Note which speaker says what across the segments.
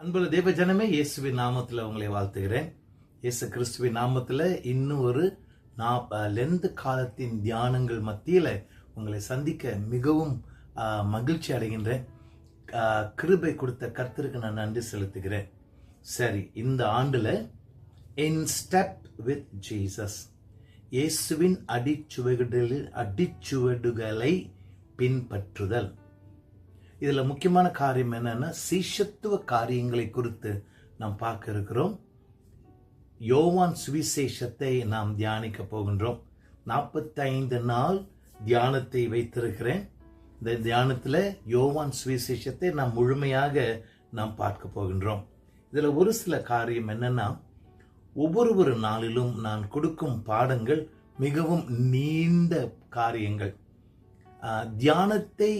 Speaker 1: அன்புள்ள தேவ ஜனமே, இயேசுவின் நாமத்தில் உங்களை வாழ்த்துகிறேன். இயேசு கிறிஸ்துவின் நாமத்தில் இன்னும் ஒரு லெந்து காலத்தின் தியானங்கள் மத்தியில் உங்களை சந்திக்க மிகவும் மகிழ்ச்சி அடைகின்றேன். கிருபை கொடுத்த கர்த்தருக்கு நான் நன்றி செலுத்துகிறேன். சரி, இந்த ஆண்டுல இன் ஸ்டெப் வித் ஜீசஸ், இயேசுவின் அடிச்சுவடுகளை பின்பற்றுதல். இதுல முக்கியமான காரியம் என்னன்னா, சீஷத்துவ காரியங்களை குறித்து நாம் பார்க்க இருக்கிறோம். யோவான் சுவிசேஷத்தை நாம் தியானிக்க போகின்றோம். 45 நாள் தியானத்தை வைத்திருக்கிறேன். இந்த தியானத்துல யோவான் சுவிசேஷத்தை நாம் முழுமையாக நாம் பார்க்க போகின்றோம். இதுல ஒரு சில காரியம் என்னன்னா, ஒவ்வொரு நாளிலும் நான் கொடுக்கும் பாடங்கள் மிகவும் நீண்ட காரியங்கள். தியானத்தை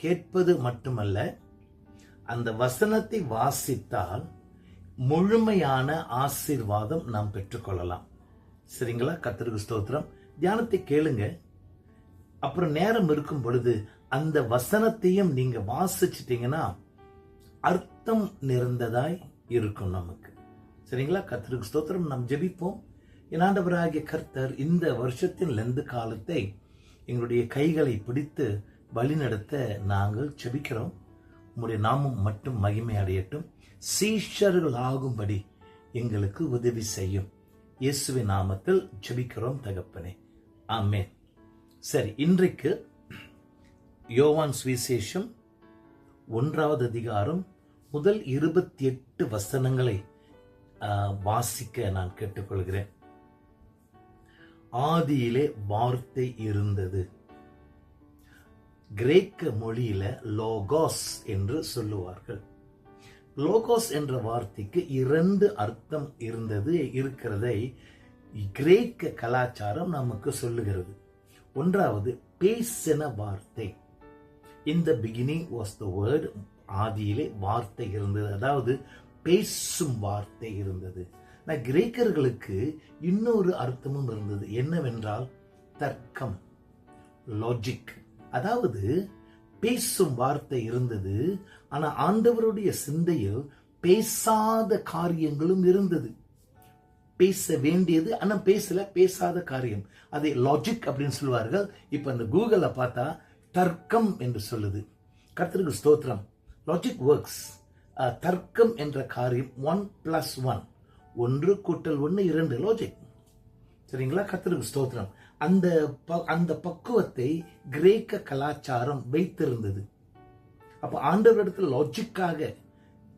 Speaker 1: கேட்பது மட்டுமல்ல, அந்த வசனத்தை வாசித்தால் முழுமையான ஆசீர்வாதம் நாம் பெற்றுக்கொள்ளலாம். சரிங்களா? கர்த்தருக்கு ஸ்தோத்திரம். தியானத்தை கேளுங்க. அப்புறம் நேரம் இருக்கும் பொழுது அந்த வசனத்தையும் நீங்க வாசிச்சிட்டீங்கன்னா அர்த்தம் நிறைந்ததாய் இருக்கும் நமக்கு. சரிங்களா? கர்த்தருக்கு ஸ்தோத்திரம். நாம் ஜெபிப்போம். என் ஆண்டவராகிய கர்த்தர் இந்த வருஷத்தின் லெந்து காலத்தை எங்களுடைய கைகளை பிடித்து வழிநடத்த நாங்கள் ஜெபிக்கிறோம். உம்முடைய நாமம் மட்டும் மகிமை அடையட்டும். சீஷர்கள் ஆகும்படி எங்களுக்கு உதவி செய்யும். இயேசுவின் நாமத்தில் ஜெபிக்கிறோம் தகப்பனே, ஆமென். சரி, இன்றைக்கு யோவான் சுவிசேஷம் 1வது அதிகாரம் முதல் 28 வசனங்களை வாசிக்க நான் கேட்டுக்கொள்கிறேன். ஆதியிலே வார்த்தை இருந்தது. கிரேக்க மொழியில லோகோஸ் என்று சொல்லுவார்கள். லோகோஸ் என்ற வார்த்தைக்கு 2 அர்த்தம் இருக்கிறதை கிரேக்க கலாச்சாரம் நமக்கு சொல்லுகிறது. ஒன்றாவது, பேசின வார்த்தை. In the beginning was the word. ஆதியிலே வார்த்தை இருந்தது, அதாவது பேசும் வார்த்தை இருந்தது. கிரேக்கர்களுக்கு இன்னொரு அர்த்தமும் இருந்தது. என்னவென்றால் தர்க்கம், லாஜிக். அதாவது பேசும் வார்த்தை இருந்தது, ஆனா ஆண்டவருடைய சிந்தையில் பேசாத காரியங்களும் இருந்தது. பேச வேண்டியது ஆனா பேசாத காரியம், அதை லாஜிக் அப்படின்னு சொல்லுவார்கள். இப்ப இந்த கூகுள்ல பார்த்தா தர்க்கம் என்று சொல்லுது. கர்த்தருக்கு ஸ்தோத்திரம். Logic works. தர்க்கம் என்ற காரியம் 1+1, 1 கூட்டல் 1 2, லாஜிக். சரிங்களா? கர்த்தருக்கு ஸ்தோத்திரம். அந்த பக்குவத்தை கிரேக்க கலாச்சாரம் வைத்திருந்தது. அப்ப ஆண்டவரிடத்தில் லாஜிக்காக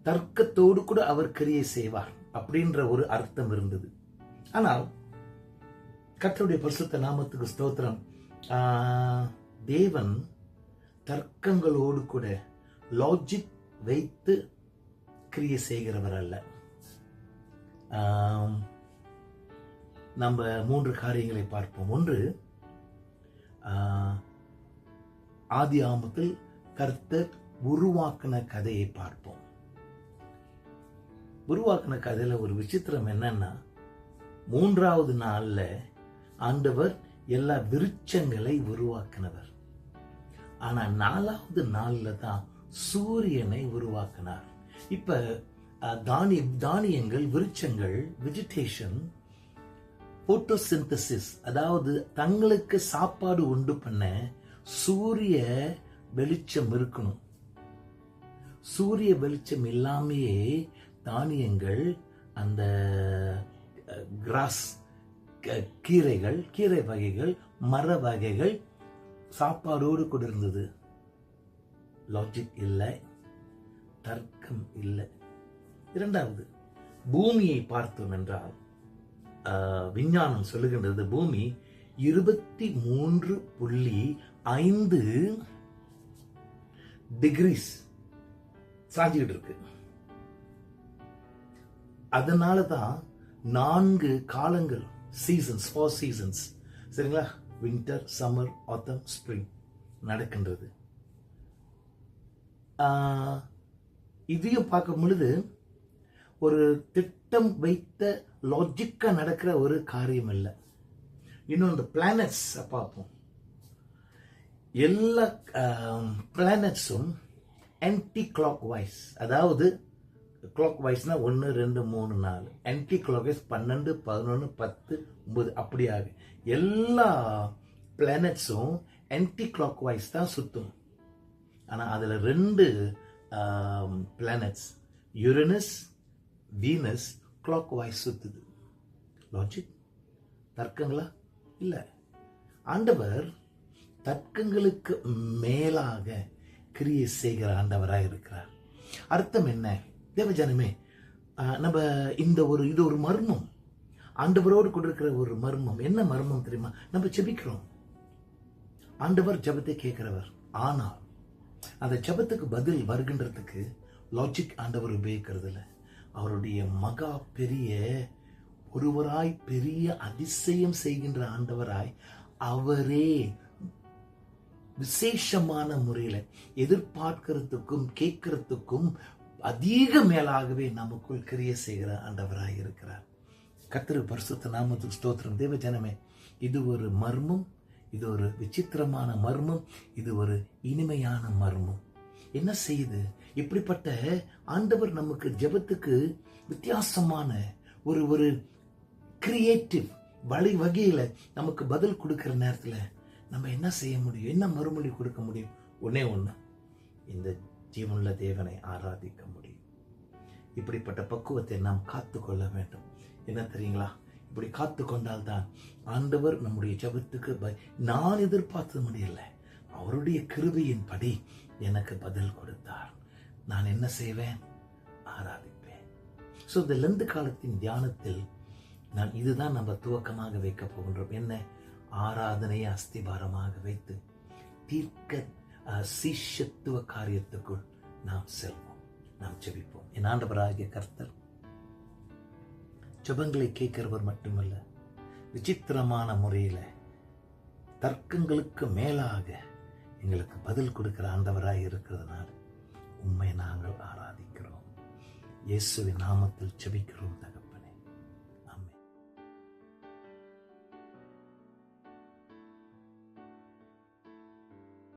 Speaker 1: தர்க்கத்தோடு கூட அவர் கிரியை செய்வார் அப்படின்ற ஒரு அர்த்தம் இருந்தது. ஆனால் கர்த்தருடைய பரிசுத்த நாமத்துக்கு ஸ்தோத்திரம். தேவன் தர்க்கங்களோடு கூட லாஜிக் வைத்து கிரியை செய்கிறவர் அல்ல. நம்ம 3 காரியங்களை பார்ப்போம். ஒன்று, ஆதி ஆமத்தில் கர்த்தர் உருவாக்கின கதையை பார்ப்போம். உருவாக்கின கதையில ஒரு விசித்திரம் என்னன்னா, 3வது நாள்ல ஆண்டவர் எல்லா விருட்சங்களை உருவாக்கினவர். ஆனா 4வது நாள்ல தான் சூரியனை உருவாக்கினார். இப்ப தானியங்கள், விருட்சங்கள், வெஜிடேஷன், போட்டோசிந்தசிஸ், அதாவது தங்களுக்கு சாப்பாடு உண்டு பண்ண சூரிய வெளிச்சம் இருக்கணும். சூரிய வெளிச்சம் இல்லாமையே தானியங்கள், அந்த கிராஸ், கீரை வகைகள், மர வகைகள் சாப்பாடோடு கூட இருந்தது. லாஜிக் இல்லை, தர்க்கம் இல்லை. 2வது, பூமியை பார்த்தோம் என்றால் விஞ்ஞானம் சொல்லுகின்றது, பூமி 23.5 டிகிரிஸ் சாஞ்சிக்கிட்டு இருக்கு. அதனாலதான் 4 காலங்கள், சீசன்ஸ், 4 சீசன்ஸ், சரிங்களா? வின்டர், சம்மர், ஆத்தம், ஸ்ப்ரிங் நடக்கின்றது. இதையும் பார்க்கும் பொழுது ஒரு திட்டம் வைத்த லாஜிக்கா நடக்கிற ஒரு காரியம் இல்லை. இன்னும் இந்த பிளானட்ஸ் பார்ப்போம். எல்லா பிளானட்ஸும் ஆன்டி கிளாக் வைஸ், அதாவது கிளாக் வைஸ்னா 1 2 3 4, ஆன்டி கிளாக் வைஸ் 12 11 10 9 அப்படியாக எல்லா பிளானட்ஸும் ஆன்டி கிளாக் வைஸ் தான் சுத்தும். ஆனால் அதில் 2 planets Uranus Venus clockwise சுத்துது. லாஜிக்? தர்க்கங்களா? இல்லை. ஆண்டவர் தர்க்கங்களுக்கு மேலாக கிரியை செய்கிற ஆண்டவராக இருக்கிறார். அர்த்தம் என்ன? தேவஜனமே, நம்ம இது ஒரு மர்மம், ஆண்டவரோடு கொடுக்கிற ஒரு மர்மம். என்ன மர்மம் தெரியுமா? நம்ம ஜெபிக்கிறோம், ஆண்டவர் ஜெபத்தை கேட்கிறவர். ஆனால் அந்த ஜெபத்துக்கு பதில் வருகின்றதுக்கு லாஜிக் ஆண்டவர் உபயோகிக்கிறது இல்லை. அவருடைய மகா பெரிய ஒருவராய் பெரிய அதிசயம் செய்கின்ற ஆண்டவராய் அவரே விசேஷமான முறையில் எதிர்பார்க்கிறதுக்கும் கேட்கறதுக்கும் அதிக மேலாகவே நமக்குள் கிரியை செய்கிற ஆண்டவராய் இருக்கிறார். கர்த்தர் பரிசுத்த நாமத்துக்கு ஸ்தோத்திரம். தேவ ஜனமே, இது ஒரு மர்மம், இது ஒரு விசித்திரமான மர்மம், இது ஒரு இனிமையான மர்மம். என்ன செய்யுது? இப்படிப்பட்ட ஆண்டவர் நமக்கு ஜெபத்துக்கு வித்தியாசமான ஒரு கிரியேட்டிவ் வகையில நமக்கு பதில் கொடுக்கிற நேரத்துல நம்ம என்ன செய்ய முடியும்? என்ன மறுமொழி கொடுக்க முடியும்? ஒன்னே ஒண்ணு, இந்த ஜீவனுள்ள தேவனை ஆராதிக்க முடியும். இப்படிப்பட்ட பக்குவத்தை நாம் காத்துக்கொள்ள வேண்டும். என்ன தெரியுங்களா? இப்படி காத்து கொண்டால்தான் ஆண்டவர் நம்முடைய ஜெபத்துக்கு நான் எதிர்பார்த்தது முடியல, அவருடைய கிருபையின் படி எனக்கு பதில் கொடுத்தார். நான் என்ன செய்வேன்? ஆராதிப்பேன். ஸோ இந்த லெந்து காலத்தின் தியானத்தில் இதுதான் நம்ம துவக்கமாக வைக்க போகின்றோம். என்ன? ஆராதனையை அஸ்திபாரமாக வைத்து தீர்க்க சிஷ்யத்துவ காரியத்துக்குள் நாம் செல்வோம். நாம் ஜெபிப்போம். என் ஆண்டவராகிய கர்த்தர் ஜெபங்களை கேட்கிறவர் மட்டுமல்ல, விசித்திரமான முறையில் தர்க்கங்களுக்கு மேலாக எங்களுக்கு பதில் கொடுக்கிற ஆண்டவராய் இருக்கிறதுனால உம்மை நாங்கள் ஆராதிக்கிறோம். இயேசுவின் நாமத்தில் ஜெபிக்கிறோம் தகப்பனே.